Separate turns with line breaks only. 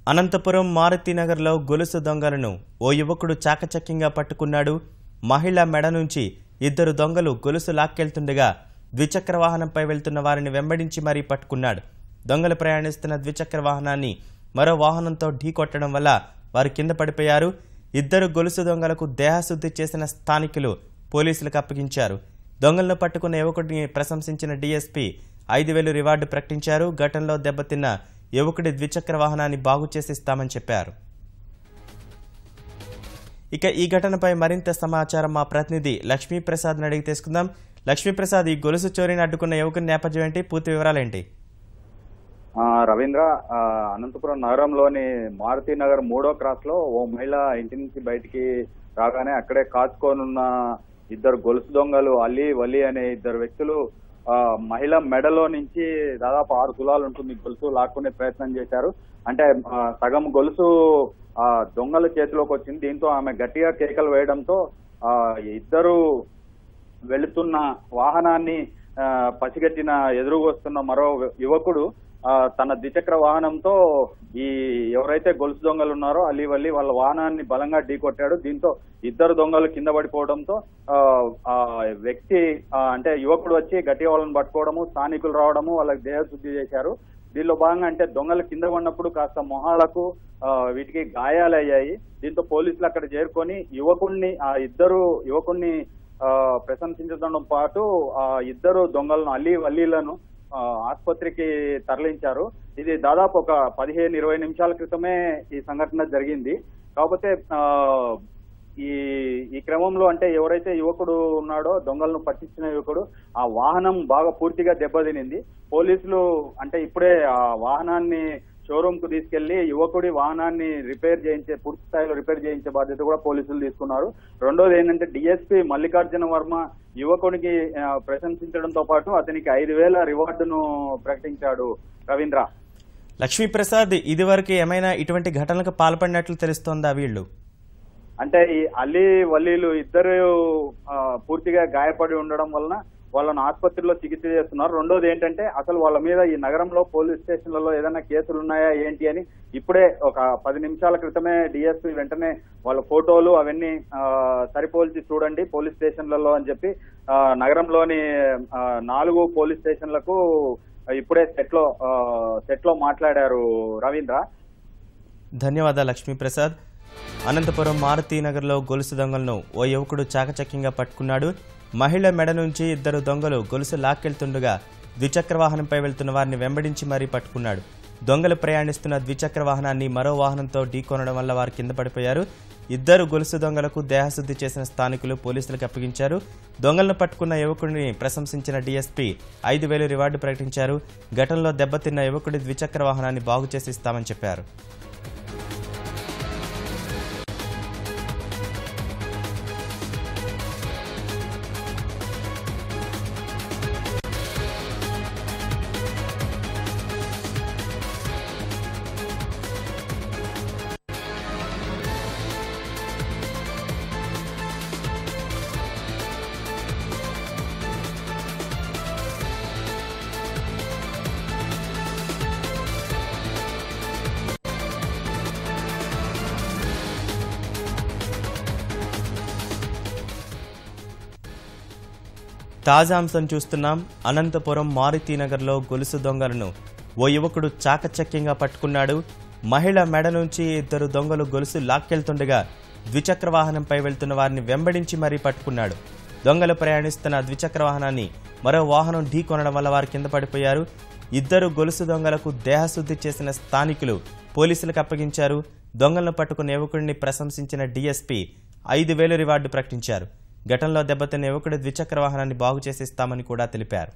అనంతపురం మారుతినగర్లో గొలుసు దొంగలను ఓ యువకుడు చాకచక్యంగా పట్టుకున్నాడు. మహిళ మెడ నుంచి ఇద్దరు దొంగలు గొలుసు లాక్కెళ్తుండగా ద్విచక్ర వాహనంపై వెళ్తున్న వారిని వెంబడించి మరీ పట్టుకున్నాడు. దొంగలు ప్రయాణిస్తున్న ద్విచక్ర వాహనాన్ని మరో వాహనంతో ఢీకొట్టడం వల్ల వారు కింద పడిపోయారు. ఇద్దరు గొలుసు దొంగలకు దేహశుద్ధి చేసిన స్థానికులు పోలీసులకు అప్పగించారు. దొంగలను పట్టుకున్న యువకుడిని ప్రశంసించిన డీఎస్పీ 5,000 రివార్డు ప్రకటించారు. ఘటనలో దెబ్బతిన్న యువకుడి ద్విచక్ర వాహనాన్ని బాగు చేసిస్తామని చెప్పారు. ఇక ఈ ఘటనపై మరింత సమాచారం మా ప్రతినిధి లక్ష్మీప్రసాద్ అడిగి తీసుకుందాం. లక్ష్మీప్రసాద్, ఈ గొలుసు చోరీని అడ్డుకున్న యువకుడి నేపథ్యం ఏంటి, పూర్తి వివరాలేంటి?
రవీంద్ర, అనంతపురం నగరంలోని మారుతి నగర్ 3వ క్రాస్ లో ఓ మహిళ ఇంటి నుంచి బయటికి రాగానే అక్కడే కాచుకోనున్న ఇద్దరు గొలుసు దొంగలు అలీ వలీ అనే ఇద్దరు వ్యక్తులు మహిళ మెడలో నుంచి దాదాపు 6 తులాలు ఉంటుంది గొలుసు లాక్కునే ప్రయత్నం చేశారు. అంటే సగం గొలుసు దొంగల చేతిలోకి వచ్చింది. దీంతో ఆమె గట్టిగా కేకలు వేయడంతో ఇద్దరు వెళుతున్న వాహనాన్ని పసిగట్టిన ఎదురుగా వస్తున్న మరో యువకుడు తన ద్విచక్ర వాహనంతో ఈ ఎవరైతే గొలుసు దొంగలు ఉన్నారో అలీ వల్లి వాళ్ళ వాహనాన్ని బలంగా ఢీకొట్టాడు. దీంతో ఇద్దరు దొంగలు కింద పడిపోవడంతో వ్యక్తి అంటే యువకుడు వచ్చి గట్టిగా వాళ్ళని పట్టుకోవడము, స్థానికులు రావడము, వాళ్ళకి దేహశుద్ధి చేశారు. దీనిలో భాగంగా అంటే దొంగలు కింద పడినప్పుడు కాస్త మొహాలకు వీటికి గాయాలయ్యాయి. దీంతో పోలీసులు అక్కడ చేరుకొని యువకుడిని ప్రశంసించడంతో పాటు ఇద్దరు దొంగలను అలీ వల్లీలను ఆసుపత్రికి తరలించారు. ఇది దాదాపు ఒక 15-20 నిమిషాల క్రితమే ఈ సంఘటన జరిగింది. కాకపోతే ఈ క్రమంలో అంటే ఎవరైతే యువకుడు ఉన్నాడో దొంగలను పట్టించిన యువకుడు ఆ వాహనం బాగా పూర్తిగా దెబ్బతినింది. పోలీసులు అంటే ఇప్పుడే ఆ వాహనాన్ని షోరూమ్ కు తీసుకెళ్లి యువకుడి వాహనాన్ని పూర్తి స్థాయిలో రిపేర్ చేయించే బాధ్యత కూడా పోలీసులు తీసుకున్నారు. రెండోది ఏంటంటే డీఎస్పీ మల్లికార్జున వర్మ యువకుడికి ప్రశంసించడంతో పాటు అతనికి 5,000 రివార్డును ప్రకటించాడు. రవీంద్ర,
లక్ష్మీప్రసాద్, ఇదివరకు ఏమైనా ఇటువంటి ఘటనలకు పాల్పడినట్లు తెలుస్తోందా వీళ్ళు?
అంటే ఈ అలీ వల్లీలు ఇద్దరు పూర్తిగా గాయపడి ఉండడం వలన వాళ్ళను ఆసుపత్రిలో చికిత్స చేస్తున్నారు. రెండోది ఏంటంటే అసలు వాళ్ళ మీద ఈ నగరంలో పోలీస్ స్టేషన్లలో ఏదైనా కేసులు ఉన్నాయా ఏంటి అని ఇప్పుడే ఒక 10 నిమిషాల క్రితమే డీఎస్పీ వెంటనే వాళ్ళ ఫోటోలు అవన్నీ సరిపోల్చి చూడండి పోలీస్ స్టేషన్లలో అని చెప్పి నగరంలోని 4 పోలీస్ స్టేషన్లకు ఇప్పుడే సెట్ లో మాట్లాడారు. రవీంద్ర,
ధన్యవాదాలు లక్ష్మీప్రసాద్. అనంతపురం మారుతినగర్లో గొలుసు దొంగలను ఓ యువకుడు చాకచక్యంగా పట్టుకున్నాడు. మహిళ మెడ నుంచి ఇద్దరు దొంగలు గొలుసు లాక్కెళ్తుండగా ద్విచక్ర వాహనంపై వెళ్తున్న వారిని వెంబడించి మరీ పట్టుకున్నాడు. దొంగలు ప్రయాణిస్తున్న ద్విచక్ర వాహనాన్ని మరో వాహనంతో ఢీకొనడం వల్ల వారు కింద పడిపోయారు. ఇద్దరు గొలుసు దొంగలకు దేహశుద్ధి చేసిన స్థానికులు పోలీసులకు అప్పగించారు. దొంగలను పట్టుకున్న యువకుడిని ప్రశంసించిన డీఎస్పీ 5,000 రివార్డు ప్రకటించారు. ఘటనలో దెబ్బతిన్న యువకుడి ద్విచక్ర వాహనాన్ని బాగు చేసి ఇస్తామని చెప్పారు. తాజా అంశం చూస్తున్నాం. అనంతపురం మారుతినగర్లో గొలుసు దొంగలను ఓ యువకుడు చాకచక్యంగా పట్టుకున్నాడు. మహిళ మెడ నుంచి ఇద్దరు దొంగలు గొలుసు లాక్కెళ్తుండగా ద్విచక్ర వాహనంపై వెళ్తున్న వారిని వెంబడించి మరీ పట్టుకున్నాడు. దొంగలు ప్రయాణిస్తున్న ద్విచక్ర వాహనాన్ని మరో వాహనం ఢీకొనడం వల్ల వారు కింద పడిపోయారు. ఇద్దరు గొలుసు దొంగలకు దేహశుద్ధి చేసిన స్థానికులు పోలీసులకు అప్పగించారు. దొంగలను పట్టుకున్న యువకుడిని ప్రశంసించిన డీఎస్పీ 5,000 రివార్డు ప్రకటించారు. ఘటనలో దెబ్బతిన్న యువకుడి ద్విచక్ర వాహనాన్ని బాగు చేసిస్తామని కూడా తెలిపారు.